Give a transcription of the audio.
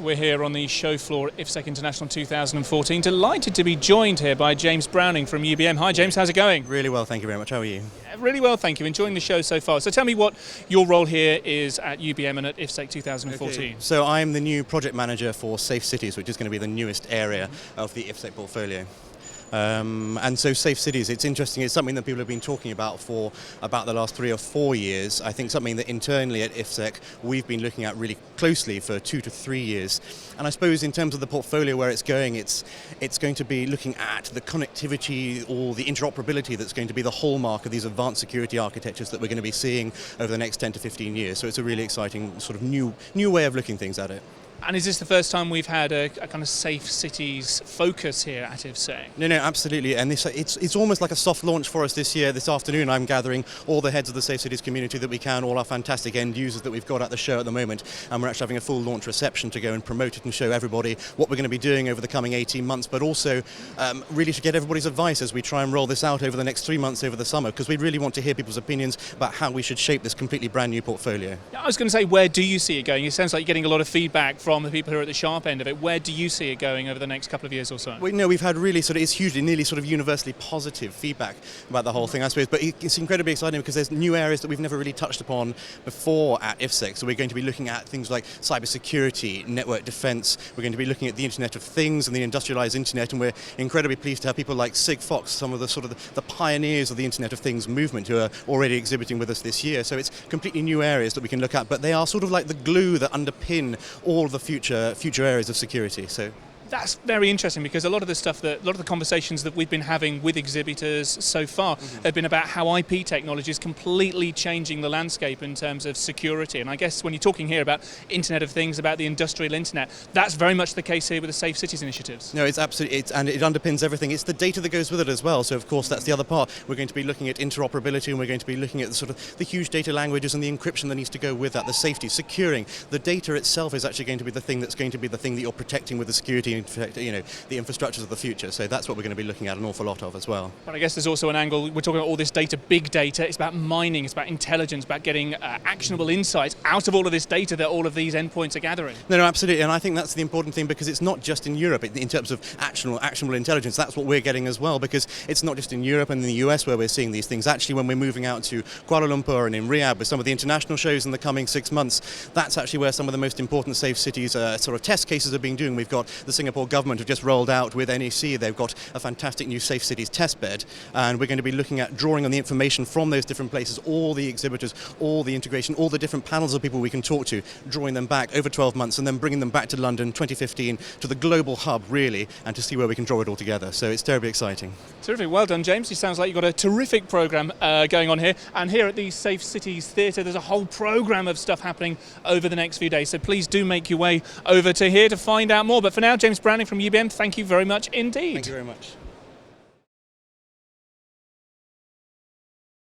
We're here on the show floor at IFSEC International 2014. Delighted to be joined here by James Browning from UBM. Hi James, how's it going? Really well, thank you very much. How are you? Really well, thank you. Enjoying the show so far. So tell me what your role here is at UBM and at IFSEC 2014. Okay. So I'm the new project manager for Safe Cities, which is going to be the newest area of the IFSEC portfolio. And so Safe Cities, it's interesting, it's something that people have been talking about for about the last 3 or 4 years. I think something that internally at IFSEC we've been looking at really closely for 2 to 3 years. And I suppose in terms of the portfolio where it's going going to be looking at the connectivity or the interoperability that's going to be the hallmark of these advanced security architectures that we're going to be seeing over the next 10 to 15 years. So it's a really exciting sort of new way of looking things at it. And is this the first time we've had a kind of safe cities focus here at IFSEC? No, absolutely. And it's almost like a soft launch for us this year. This afternoon I'm gathering all the heads of the Safe Cities community that we can, all our fantastic end users that we've got at the show at the moment. And we're actually having a full launch reception to go and promote it and show everybody what we're going to be doing over the coming 18 months, but also really to get everybody's advice as we try and roll this out over the next 3 months over the summer, because we really want to hear people's opinions about how we should shape this completely brand new portfolio. I was going to say, where do you see it going? It sounds like you're getting a lot of feedback from the people who are at the sharp end of it. Where do you see it going over the next couple of years or so? We've had really it's hugely, nearly sort of universally positive feedback about the whole thing, I suppose, but it's incredibly exciting because there's new areas that we've never really touched upon before at IFSEC. So we're going to be looking at things like cybersecurity, network defense, we're going to be looking at the Internet of Things and the industrialized Internet, and we're incredibly pleased to have people like Sig Fox, some of the pioneers of the Internet of Things movement, who are already exhibiting with us this year. So it's completely new areas that we can look at, but they are sort of like the glue that underpin all of the future areas of security. So that's very interesting, because a lot of the conversations that we've been having with exhibitors so far have been about how IP technology is completely changing the landscape in terms of security. And I guess when you're talking here about Internet of Things, about the industrial internet, that's very much the case here with the Safe Cities initiatives. No, it's absolutely, and it underpins everything. It's the data that goes with it as well. So of course that's the other part. We're going to be looking at interoperability, and we're going to be looking at the huge data languages and the encryption that needs to go with that, the safety, securing. The data itself is actually going to be the thing that you're protecting with the security, the infrastructures of the future. So that's what we're going to be looking at an awful lot of as well. But I guess there's also an angle, we're talking about all this data, big data, it's about mining, it's about intelligence, about getting actionable insights out of all of this data that all of these endpoints are gathering. No, absolutely, and I think that's the important thing, because it's not just in Europe in terms of actionable intelligence. That's what we're getting as well, because it's not just in Europe and in the US where we're seeing these things. Actually, when we're moving out to Kuala Lumpur and in Riyadh with some of the international shows in the coming 6 months, that's actually where some of the most important Safe Cities sort of test cases are being doing. We've got the Singapore government have just rolled out with NEC. They've got a fantastic new Safe Cities test bed, and we're going to be looking at drawing on the information from those different places, all the exhibitors, all the integration, all the different panels of people we can talk to, drawing them back over 12 months and then bringing them back to London 2015 to the global hub really, and to see where we can draw it all together. So it's terribly exciting. Terrific. Well done, James. It sounds like you've got a terrific programme going on here, and here at the Safe Cities Theatre there's a whole programme of stuff happening over the next few days, so please do make your way over to here to find out more. But for now, James Browning from UBM, thank you very much indeed. Thank you very much.